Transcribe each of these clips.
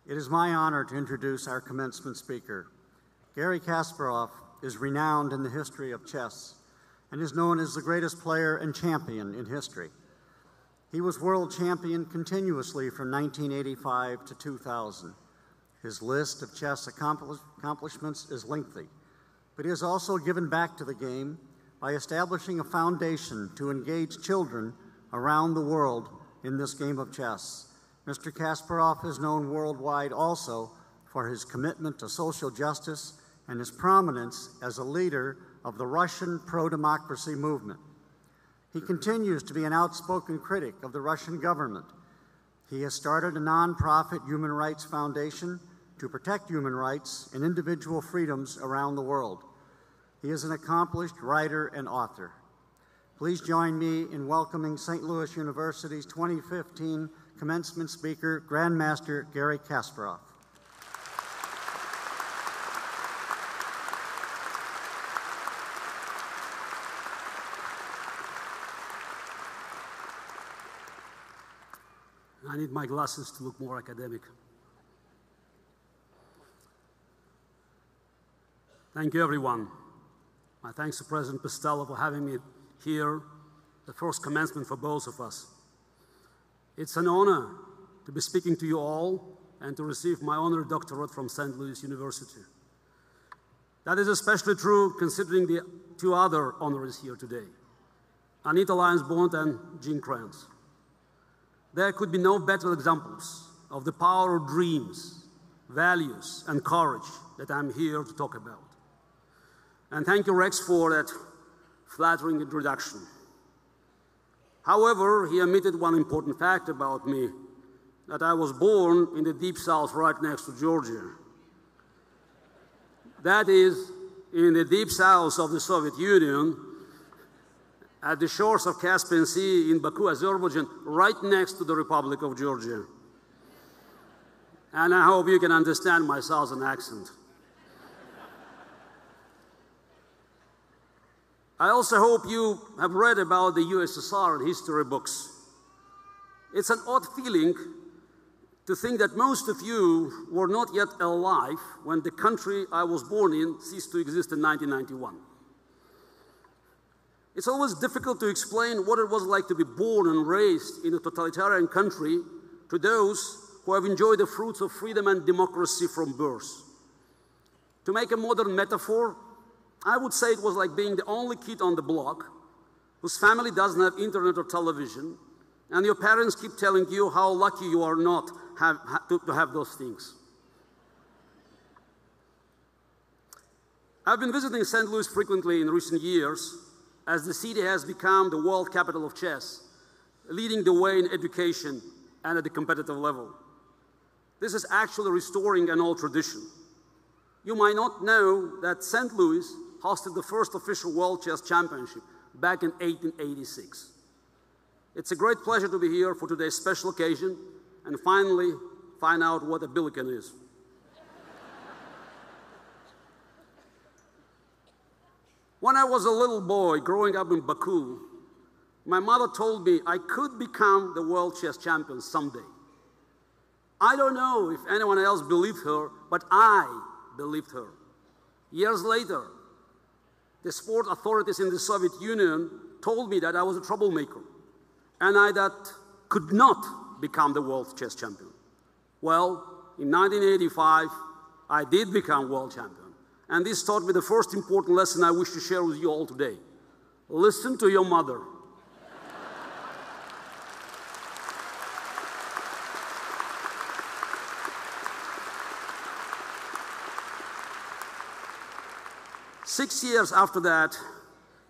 It is my honor to introduce our commencement speaker. Garry Kasparov is renowned in the history of chess and is known as the greatest player and champion in history. He was world champion continuously from 1985 to 2000. His list of chess accomplishments is lengthy, but he has also given back to the game by establishing a foundation to engage children around the world in this game of chess. Mr. Kasparov is known worldwide also for his commitment to social justice and his prominence as a leader of the Russian pro-democracy movement. He continues to be an outspoken critic of the Russian government. He has started a nonprofit human rights foundation to protect human rights and individual freedoms around the world. He is an accomplished writer and author. Please join me in welcoming St. Louis University's 2015 commencement speaker, Grandmaster Garry Kasparov. I need my glasses to look more academic. Thank you, everyone. My thanks to President Pistello for having me here, the first commencement for both of us. It's an honor to be speaking to you all and to receive my honorary doctorate from St. Louis University. That is especially true considering the two other honorees here today, Anita Lyons-Bond and Jean Kranz. There could be no better examples of the power of dreams, values, and courage that I'm here to talk about. And thank you, Rex, for that flattering introduction. However, he omitted one important fact about me, that I was born in the Deep South right next to Georgia. That is, in the Deep South of the Soviet Union, at the shores of Caspian Sea in Baku, Azerbaijan, right next to the Republic of Georgia. And I hope you can understand my Southern accent. I also hope you have read about the USSR in history books. It's an odd feeling to think that most of you were not yet alive when the country I was born in ceased to exist in 1991. It's always difficult to explain what it was like to be born and raised in a totalitarian country to those who have enjoyed the fruits of freedom and democracy from birth. To make a modern metaphor, I would say it was like being the only kid on the block whose family doesn't have internet or television, and your parents keep telling you how lucky you are not to have those things. I've been visiting St. Louis frequently in recent years as the city has become the world capital of chess, leading the way in education and at the competitive level. This is actually restoring an old tradition. You might not know that St. Louis hosted the first official World Chess Championship back in 1886. It's a great pleasure to be here for today's special occasion and finally find out what a billiken is. When I was a little boy growing up in Baku, my mother told me I could become the world chess champion someday. I don't know if anyone else believed her, but I believed her. Years later, the sport authorities in the Soviet Union told me that I was a troublemaker and I that could not become the world chess champion. Well, in 1985, I did become world champion. And this taught me the first important lesson I wish to share with you all today. Listen to your mother. Six years after that,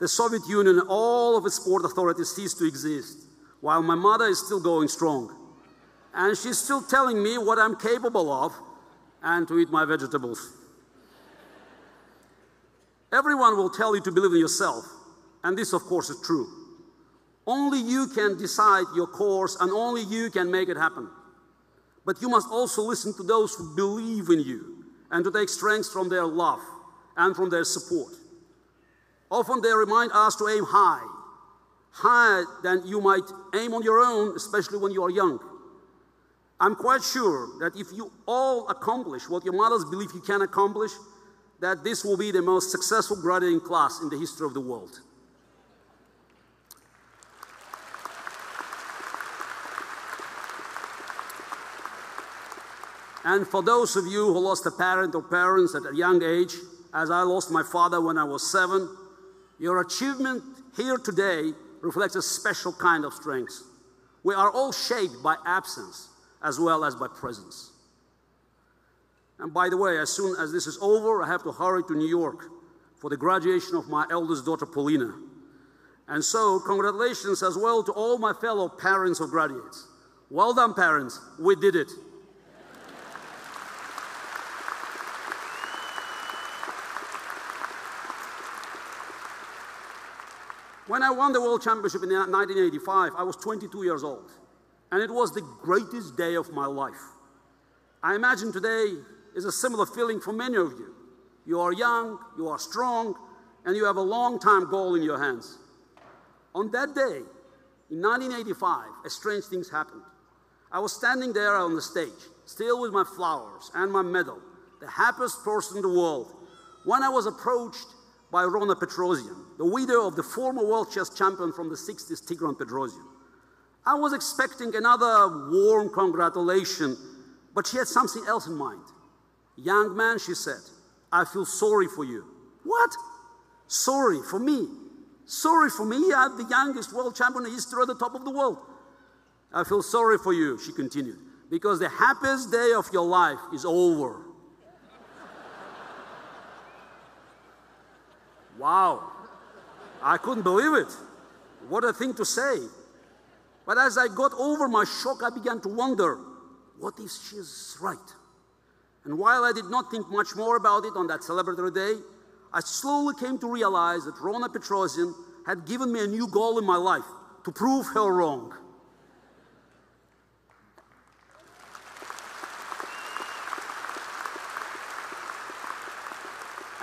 the Soviet Union and all of its sport authorities ceased to exist, while my mother is still going strong. And she's still telling me what I'm capable of and to eat my vegetables. Everyone will tell you to believe in yourself, and this, of course, is true. Only you can decide your course, and only you can make it happen. But you must also listen to those who believe in you and to take strength from their love and from their support. Often they remind us to aim high, higher than you might aim on your own, especially when you are young. I'm quite sure that if you all accomplish what your mothers believe you can accomplish, that this will be the most successful graduating class in the history of the world. And for those of you who lost a parent or parents at a young age, as I lost my father when I was 7, your achievement here today reflects a special kind of strength. We are all shaped by absence as well as by presence. And by the way, as soon as this is over, I have to hurry to New York for the graduation of my eldest daughter, Paulina. And so, congratulations as well to all my fellow parents of graduates. Well done, parents. We did it. When I won the World Championship in 1985, I was 22 years old, and it was the greatest day of my life. I imagine today is a similar feeling for many of you. You are young, you are strong, and you have a long-time goal in your hands. On that day, in 1985, a strange thing happened. I was standing there on the stage, still with my flowers and my medal, the happiest person in the world, when I was approached by Rona Petrosian, the widow of the former world chess champion from the 60s, Tigran Petrosian. I was expecting another warm congratulation, but she had something else in mind. Young man, she said, I feel sorry for you. What? Sorry for me? Sorry for me? I'm the youngest world champion in history at the top of the world. I feel sorry for you, she continued, because the happiest day of your life is over. Wow, I couldn't believe it. What a thing to say. But as I got over my shock, I began to wonder, what if she's right? And while I did not think much more about it on that celebratory day, I slowly came to realize that Rona Petrosian had given me a new goal in my life, to prove her wrong.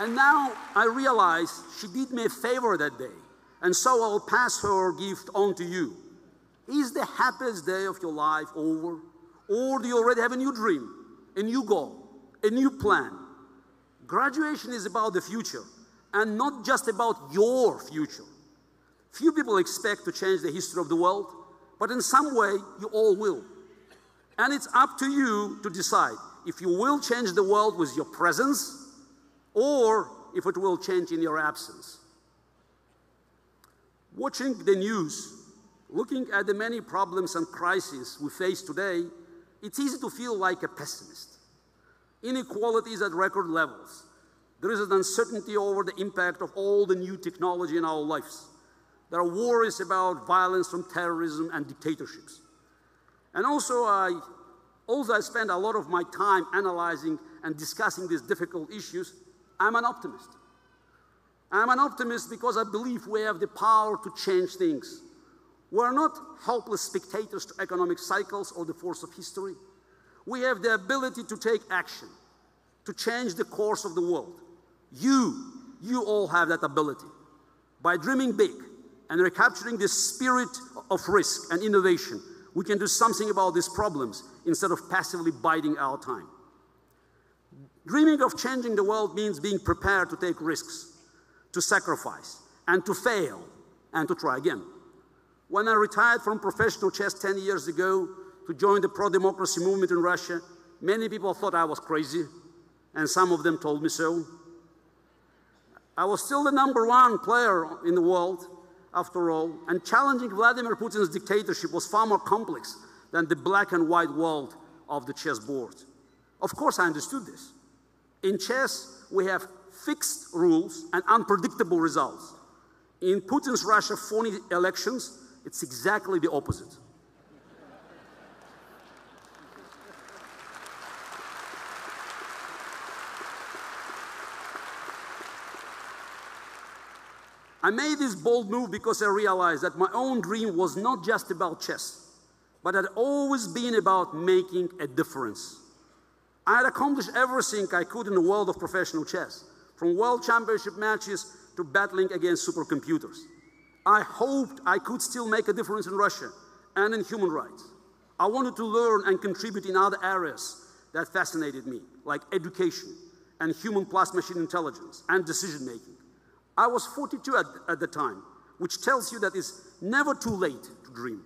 And now I realize she did me a favor that day, and so I'll pass her gift on to you. Is the happiest day of your life over? Or do you already have a new dream, a new goal, a new plan? Graduation is about the future, and not just about your future. Few people expect to change the history of the world, but in some way, you all will. And it's up to you to decide if you will change the world with your presence, or if it will change in your absence. Watching the news, looking at the many problems and crises we face today, it's easy to feel like a pessimist. Inequality is at record levels. There is an uncertainty over the impact of all the new technology in our lives. There are worries about violence from terrorism and dictatorships. And also, I spend a lot of my time analyzing and discussing these difficult issues. I'm an optimist. I'm an optimist because I believe we have the power to change things. We're not helpless spectators to economic cycles or the force of history. We have the ability to take action, to change the course of the world. You all have that ability. By dreaming big and recapturing the spirit of risk and innovation, we can do something about these problems instead of passively biding our time. Dreaming of changing the world means being prepared to take risks, to sacrifice, and to fail, and to try again. When I retired from professional chess 10 years ago to join the pro-democracy movement in Russia, many people thought I was crazy, and some of them told me so. I was still the #1 player in the world, after all, and challenging Vladimir Putin's dictatorship was far more complex than the black and white world of the chessboard. Of course, I understood this. In chess, we have fixed rules and unpredictable results. In Putin's Russia phony elections, it's exactly the opposite. I made this bold move because I realized that my own dream was not just about chess, but had always been about making a difference. I had accomplished everything I could in the world of professional chess, from world championship matches to battling against supercomputers. I hoped I could still make a difference in Russia and in human rights. I wanted to learn and contribute in other areas that fascinated me, like education and human plus machine intelligence and decision making. I was 42 at the time, which tells you that it's never too late to dream.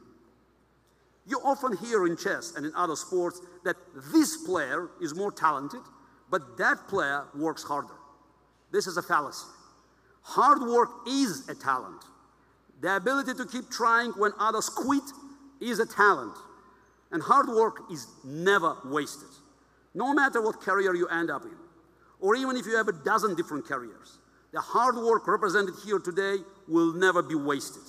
You often hear in chess and in other sports that this player is more talented, but that player works harder. This is a fallacy. Hard work is a talent. The ability to keep trying when others quit is a talent. And hard work is never wasted, no matter what career you end up in, or even if you have a dozen different careers. The hard work represented here today will never be wasted.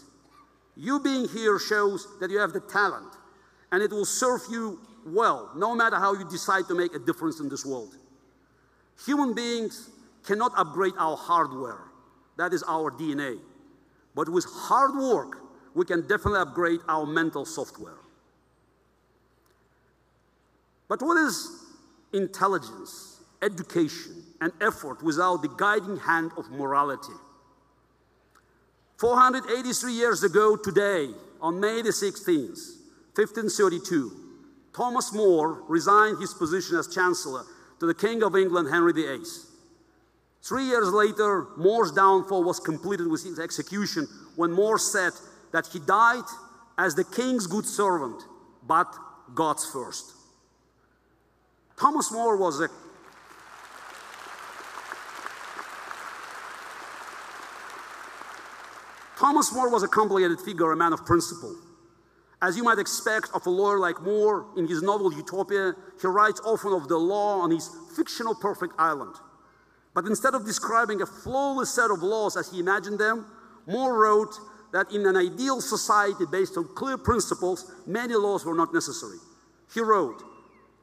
You being here shows that you have the talent, and it will serve you well, no matter how you decide to make a difference in this world. Human beings cannot upgrade our hardware. That is our DNA. But with hard work, we can definitely upgrade our mental software. But what is intelligence, education, and effort without the guiding hand of morality? 483 years ago today, on May the 16th, 1532, Thomas More resigned his position as Chancellor to the King of England, Henry VIII. 3 years later, More's downfall was completed with his execution when More said that he died as the king's good servant, but God's first. Thomas More was a complicated figure, a man of principle. As you might expect of a lawyer like More, in his novel Utopia, he writes often of the law on his fictional perfect island. But instead of describing a flawless set of laws as he imagined them, More wrote that in an ideal society based on clear principles, many laws were not necessary. He wrote,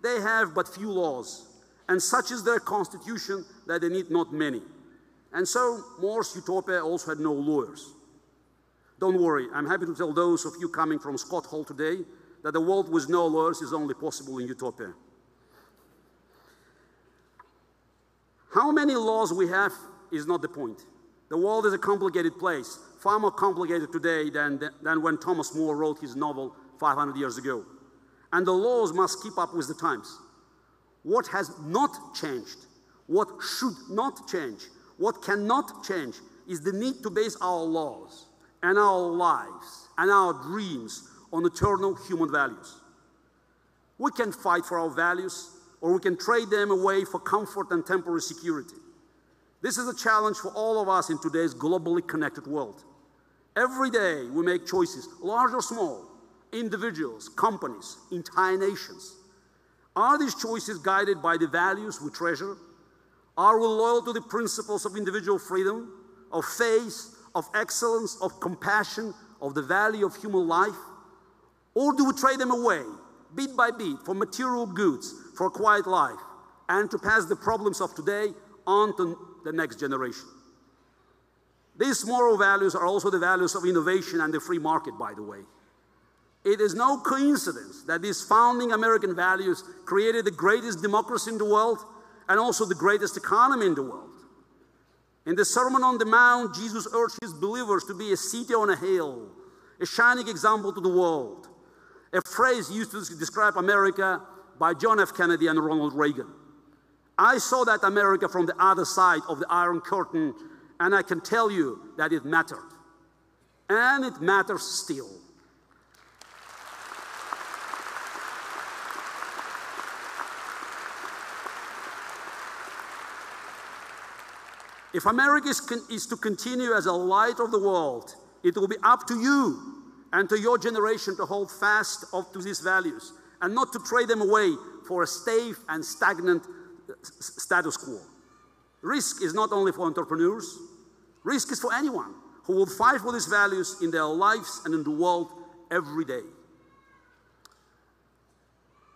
"They have but few laws, and such is their constitution that they need not many." And so More's Utopia also had no lawyers. Don't worry, I'm happy to tell those of you coming from Scott Hall today that the world with no lawyers is only possible in Utopia. How many laws we have is not the point. The world is a complicated place, far more complicated today than when Thomas More wrote his novel 500 years ago. And the laws must keep up with the times. What has not changed, what should not change, what cannot change is the need to base our laws and our lives and our dreams on eternal human values. We can fight for our values, or we can trade them away for comfort and temporary security. This is a challenge for all of us in today's globally connected world. Every day we make choices, large or small, individuals, companies, entire nations. Are these choices guided by the values we treasure? Are we loyal to the principles of individual freedom, of faith, of excellence, of compassion, of the value of human life? Or do we trade them away, bit by bit, for material goods, for a quiet life, and to pass the problems of today on to the next generation? These moral values are also the values of innovation and the free market, by the way. It is no coincidence that these founding American values created the greatest democracy in the world and also the greatest economy in the world. In the Sermon on the Mount, Jesus urged his believers to be a city on a hill, a shining example to the world, a phrase used to describe America by John F. Kennedy and Ronald Reagan. I saw that America from the other side of the Iron Curtain, and I can tell you that it mattered. And it matters still. If America is to continue as a light of the world, it will be up to you and to your generation to hold fast to these values and not to trade them away for a safe and stagnant status quo. Risk is not only for entrepreneurs, risk is for anyone who will fight for these values in their lives and in the world every day.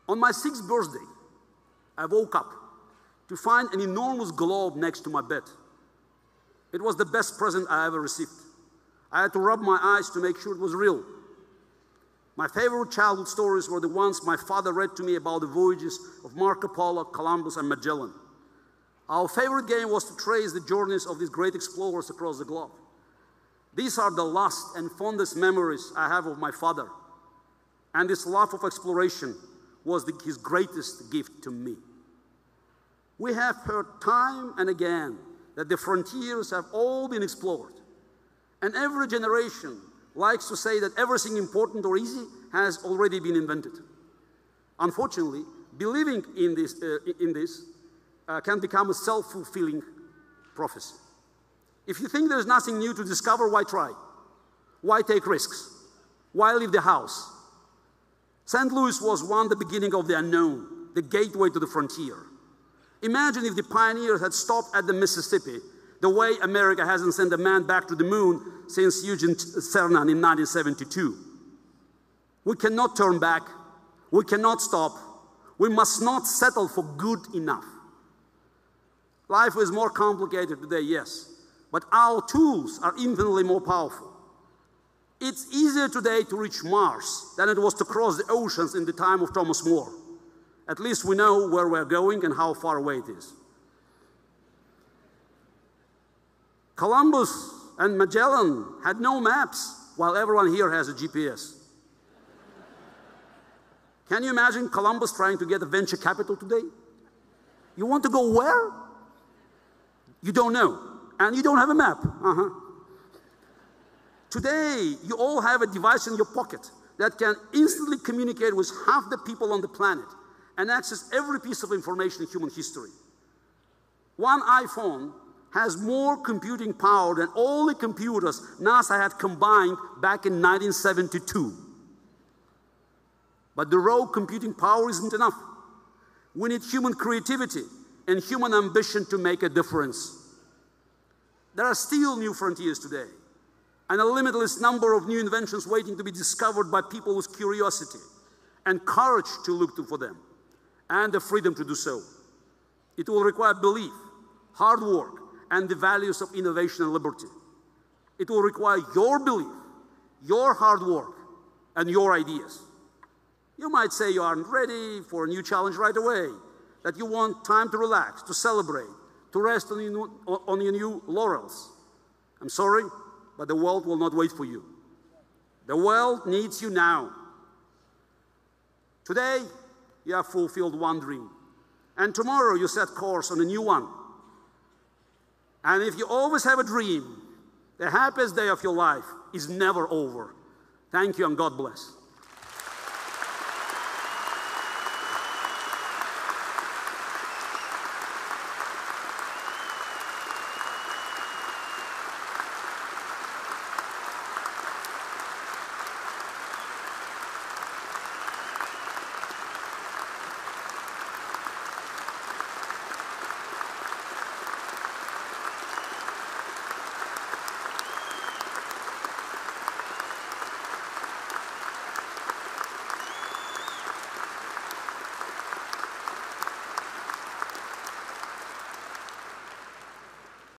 On my 6th birthday, I woke up to find an enormous globe next to my bed. It was the best present I ever received. I had to rub my eyes to make sure it was real. My favorite childhood stories were the ones my father read to me about the voyages of Marco Polo, Columbus, and Magellan. Our favorite game was to trace the journeys of these great explorers across the globe. These are the last and fondest memories I have of my father. and this love of exploration was his greatest gift to me. We have heard time and again that the frontiers have all been explored, and every generation likes to say that everything important or easy has already been invented. Unfortunately, believing in this can become a self-fulfilling prophecy. If you think there's nothing new to discover, why try? Why take risks? Why leave the house? St. Louis was once the beginning of the unknown, the gateway to the frontier. Imagine if the pioneers had stopped at the Mississippi, the way America hasn't sent a man back to the moon since Eugene Cernan in 1972. We cannot turn back. We cannot stop. We must not settle for good enough. Life is more complicated today, yes, but our tools are infinitely more powerful. It's easier today to reach Mars than it was to cross the oceans in the time of Thomas More. At least we know where we're going and how far away it is. Columbus and Magellan had no maps, while everyone here has a GPS. Can you imagine Columbus trying to get a venture capital today? You want to go where? You don't know, and you don't have a map. Today, you all have a device in your pocket that can instantly communicate with half the people on the planet and access every piece of information in human history. One iPhone has more computing power than all the computers NASA had combined back in 1972. But the raw computing power isn't enough. We need human creativity and human ambition to make a difference. There are still new frontiers today, and a limitless number of new inventions waiting to be discovered by people with curiosity and courage to look for them, and the freedom to do so. It will require belief, hard work, and the values of innovation and liberty. It will require your belief, your hard work, and your ideas. You might say you aren't ready for a new challenge right away, that you want time to relax, to celebrate, to rest on your new laurels. I'm sorry, but the world will not wait for you. The world needs you now. Today, you have fulfilled one dream, and tomorrow you set course on a new one. And if you always have a dream, the happiest day of your life is never over. Thank you, and God bless.